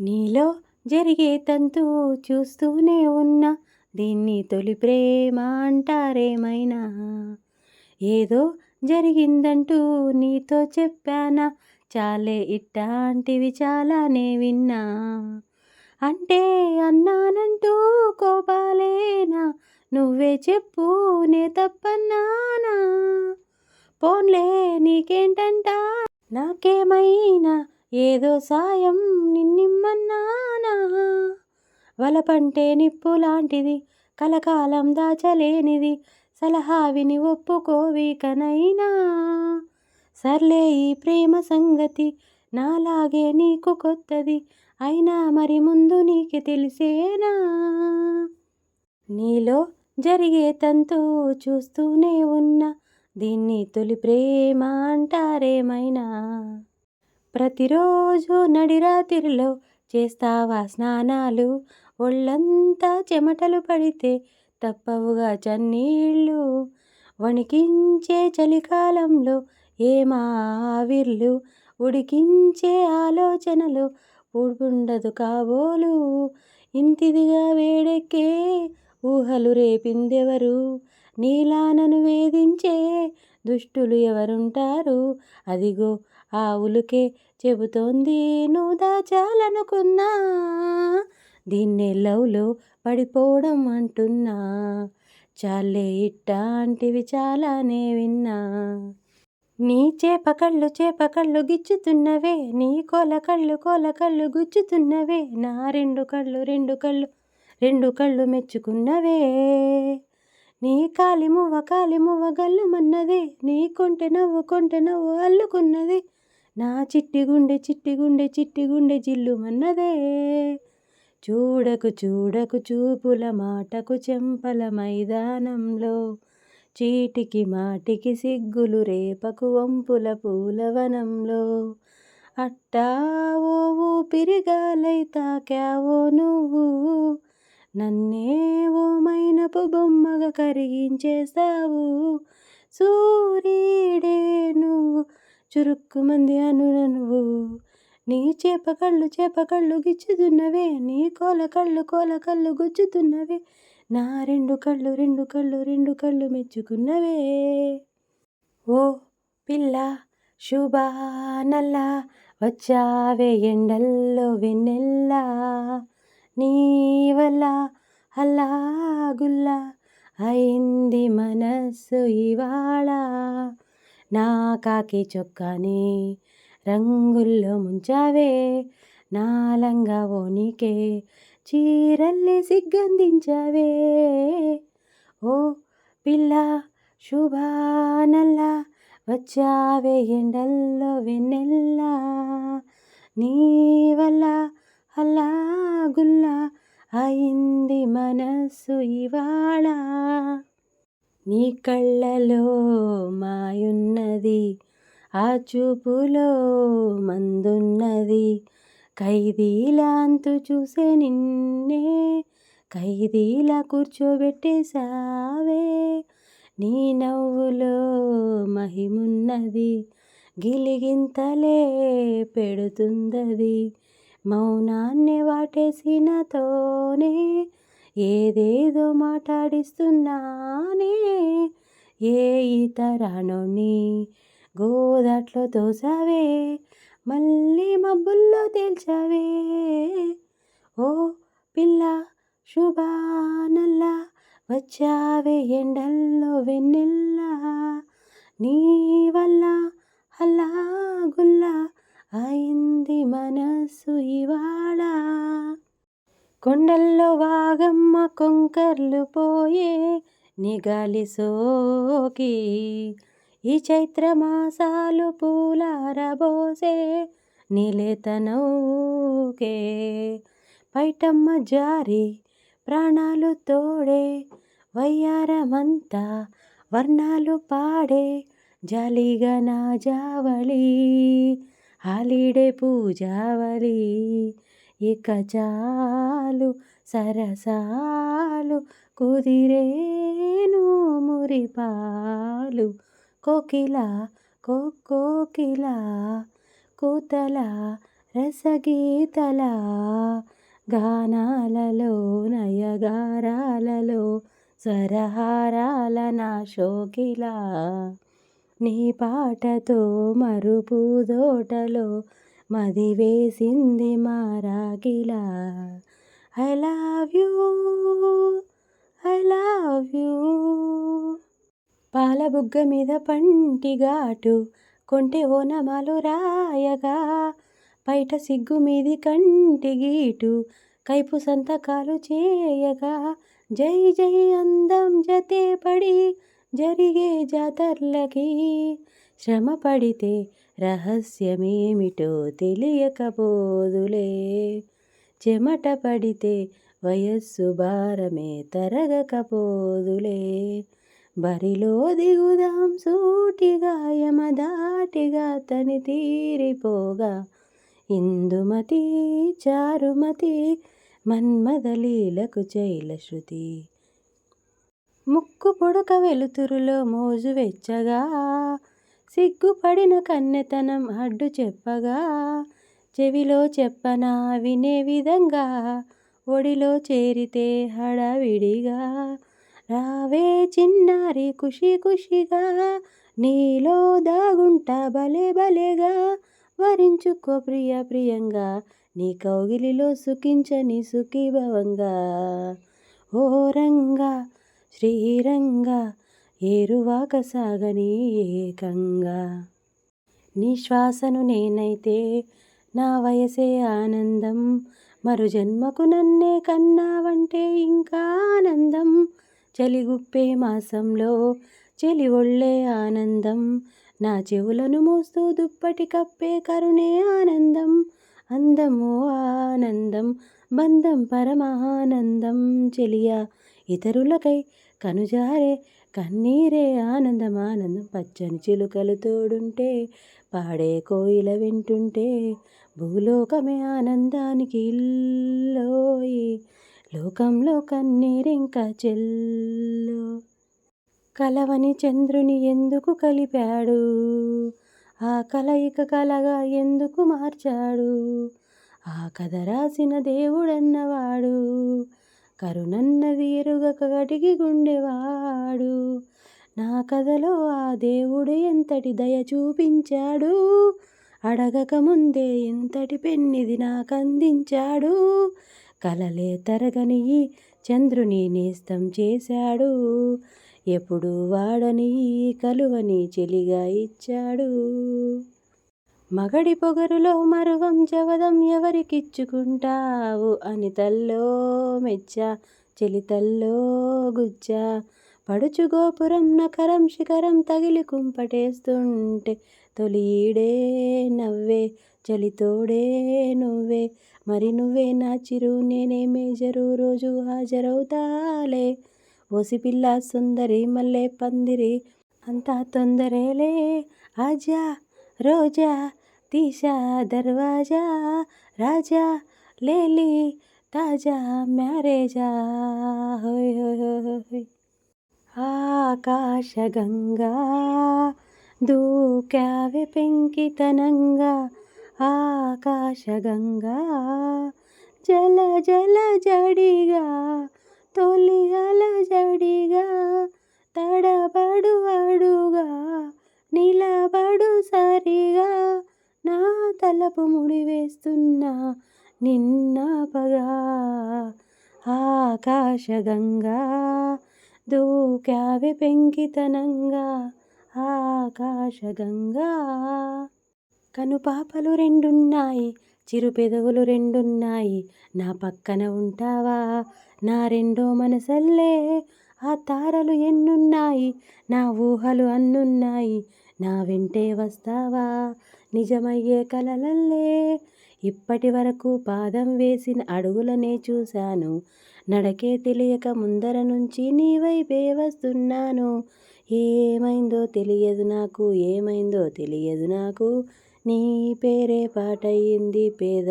నీలో జరిగే తంతు చూస్తూనే ఉన్నా, దీన్ని తొలి ప్రేమ అంటారేమైనా. ఏదో జరిగిందంటూ నీతో చెప్పానా, చాలే ఇట్టాంటివి చాలానే విన్నా. అంటే అన్నానంటూ కోపాలేనా, నువ్వే చెప్పు నే తప్పన్నానా. పోన్లే నీకేంటంట, నాకేమైనా ఏదో సాయం నిన్నిమ్మన్నానా. వలపంటే నిప్పు లాంటిది, కలకాలం దాచలేనిది, సలహా విని ఒప్పుకోవికనైనా. సర్లే ఈ ప్రేమ సంగతి నాలాగే నీకు కొత్తది, అయినా మరి ముందు నీకే తెలిసేనా. నీలో జరిగే తంతు చూస్తూనే ఉన్నా, దీన్ని తొలి ప్రేమ అంటారేమైనా. ప్రతిరోజు నడిరాత్రిలో చేస్తావా స్నానాలు, ఒళ్ళంతా చెమటలు పడితే తప్పవుగా చన్నీళ్ళు. వణికించే చలికాలంలో ఏమావిర్లు, ఉడికించే ఆలోచనలో ఊడుండదు కాబోలు. ఇంతిదిగా వేడెక్కే ఊహలు రేపిందెవరు, నీలా నన్ను వేధించే దుష్టులు ఎవరుంటారు. అదిగో ఆ ఉలుకే చెబుతోంది నువ్వు దాచాలనుకున్నా, దీన్నే లవ్లో పడిపోవడం అంటున్నా. చాలే ఇట్టాంటివి చాలానే విన్నా. నీ చేపకళ్ళు గిచ్చుతున్నవే, నీ కోల కళ్ళు గుచ్చుతున్నవే, నా రెండు కళ్ళు మెచ్చుకున్నవే. నీ కాలి మువ్వ గల్లుమన్నదే, నీ కొంటె నవ్వు అల్లుకున్నదే, నా చిట్టి గుండె జిల్లుమన్నదే. చూడకు చూపుల మాటకు చెంపల మైదానంలో, చీటికి మాటికి సిగ్గులు రేపకు వంపుల పూలవనంలో. అట్టా ఓ ఊపిరిగాలై తాకావో నువ్వు, నన్నే ఓ మైనపు బొమ్మగా కరిగించేస్తావు. సూర్యుడే నువ్వు, చురుక్కుమంది అనుననువు. నీ చేపకళ్ళు గిచ్చుతున్నవే, నీ కోల కళ్ళు గుచ్చుతున్నవే, నా రెండు కళ్ళు మెచ్చుకున్నవే. ఓ పిల్ల శుభానల్లా, వచ్చావే ఎండల్లో వెన్నెల్లా. నీ వల్ల హల్లా గుల్లా అయింది మనస్సు ఇవాళ. నా కాకి చొక్కాని రంగుల్లో ముంచావే, నా లంగా ఓనికే చీరల్లే సిగ్గందించావే. ఓ పిల్ల శుభానల్లా, వచ్చావే ఎండల్లో వెన్నెల్లా. నీ వల్ల హల్లా గుల్లా అయింది మనస్సు ఇవాళ. నీ కళ్ళలో మాయున్నది, ఆ చూపులో మందున్నది, ఖైదీలా అంతు చూసే నిన్నే ఖైదీలా కూర్చోబెట్టేశావే. నీ నవ్వులో మహిమున్నది, గిలిగింతలే పెడుతుందది, మౌనాన్నే వాటేసినతోనే ఏదేదో మాట్లాడిస్తున్నానే. ఏ ఈతరానోని గోదాట్లో తోసావే, మళ్ళీ మబ్బుల్లో తేల్చావే. ఓ పిల్ల శుభానల్లా, వచ్చావే ఎండల్లో వెన్నెల్లా. నీ వల్ల హల్లా గుల్లా అయింది మనస్సు ఇవాళ. కొండల్లో వాగమ్మ కొంకర్లు పోయే, నీ గాలి సోకి ఈ చైత్రమాసాలు పూలారబోసే, నీలేత నవ్వుకే పైటమ్మ జారి ప్రాణాలు తోడే, వయ్యారమంతా వర్ణాలు పాడే, జాలిగా నా జావళి హాలిడే పూజావళి. ఇక చాలు సరసాలు కుదిరేను మురిపాలు, కోకిల కోకిల కూతల రసగీతల గానాలలో నయగారాలలో స్వరహారాల నా షోకిలా నీ పాటతో మరుపు దోటలో మది వేసింది మారాకిలా I love you I love you పాల బుగ్గ మీద పంటి ఘాటు కొంటె ఓనమాలు రాయగా బయట సిగ్గు మీది కంటి గీటు కైపు సంతకాలు చేయగా జై జై అందం జతే పడి జరిగే జాతర్లకి శ్రమ పడితే రహస్యమేమిటో తెలియకపోదులే చెమట పడితే వయస్సు భారమే తరగకపోదులే బరిలో దిగుదాం సూటిగా యమదాటిగా తని తీరిపోగా ఇందుమతి చారుమతి మన్మదలీలకు శైలశ్రుతి ముక్కు పొడక వెలుతురులో మోజు వెచ్చగా సిగ్గుపడిన కన్నెతనం అడ్డు చెప్పగా చెవిలో చెప్పనా వినే విధంగా ఒడిలో చేరితే హడావిడిగా రావే చిన్నారి ఖుషి ఖుషిగా నీలో దాగుంటా భలే భలేగా వరించుకో ప్రియ ప్రియంగా నీ కౌగిలిలో సుఖించని సుఖీభవంగా ఓ రంగా శ్రీరంగా ఏరువాక సాగని ఏకంగా నీ శ్వాసను నేనైతే నా వయసే ఆనందం మరు జన్మకు నన్నే కన్నావంటే ఇంకా ఆనందం చలిగుప్పే మాసంలో చెలి ఒళ్ళే ఆనందం నా చెవులను మోస్తూ దుప్పటి కప్పే కరుణే ఆనందం అందము ఆనందం బంధం పరమానందం చెలియా ఇతరులకై కనుజారే కన్నీరే ఆనందం ఆనందం పచ్చని చిలుకలు తోడుంటే పాడే కోయిల వింటుంటే భూలోకమే ఆనందానికి ఇల్లోయి లోకంలో కన్నీరింకా చెల్లో కలవని చంద్రుని ఎందుకు కలిపాడు ఆ కలయిక కలగా ఎందుకు మార్చాడు ఆ కథ రాసిన దేవుడన్నవాడు కరుణన్నది ఎరుగక గటికి గుండెవాడు నా కథలో ఆ దేవుడు ఎంతటి దయ చూపించాడు అడగక ముందే ఎంతటి పెన్నిది నాకందించాడు కలలే తరగని ఈ చంద్రుని నేస్తం చేశాడు ఎప్పుడు వాడని కలువని చెలిగా ఇచ్చాడు మగడి పొగరులో మరువం జవదం ఎవరికిచ్చుకుంటావు అని తల్లో మెచ్చ చెలితల్లో గుచ్చ పడుచు గోపురం నకరం శిఖరం తగిలి కుంపటేస్తుంటే తొలిడే నవ్వే చలితోడే నువ్వే మరి నువ్వే నా చిరు నేనే మేజరు రోజు హాజరవుతాలే ఓసిపిల్ల సుందరి మల్లె పందిరి అంతా తొందరేలే ఆజా రోజా తీసా దర్వాజా రాజా లేలి తాజా మ్యారేజా హోయ్ హోయ్ హోయ్ హోయ్ ఆకాశగంగా దూకావె పెంకితనంగా ఆకాశగంగా జల జల జడిగా తొలి అలజడిగా తడబడు అడుగా నిలబడు సరిగా నా తలపు ముడివేస్తున్నా నిన్నాపగా ఆకాశగంగా దూకావె పెంకితనంగా ఆకాశగంగా కనుపాపలు రెండున్నాయి చిరు పెదవులు రెండున్నాయి నా పక్కన ఉంటావా నా రెండో మనసల్లే ఆ తారలు ఎన్నున్నాయి నా ఊహలు అన్నున్నాయి నా వెంటే వస్తావా నిజమయ్యే కలలల్లే ఇప్పటి వరకు పాదం వేసిన అడుగులనే చూశాను నడకే తెలియక ముందర నుంచి నీ వైపే వస్తున్నాను ఏమైందో తెలియదు నాకు ఏమైందో తెలియదు నాకు నీ పేరే పాటయ్యింది పేద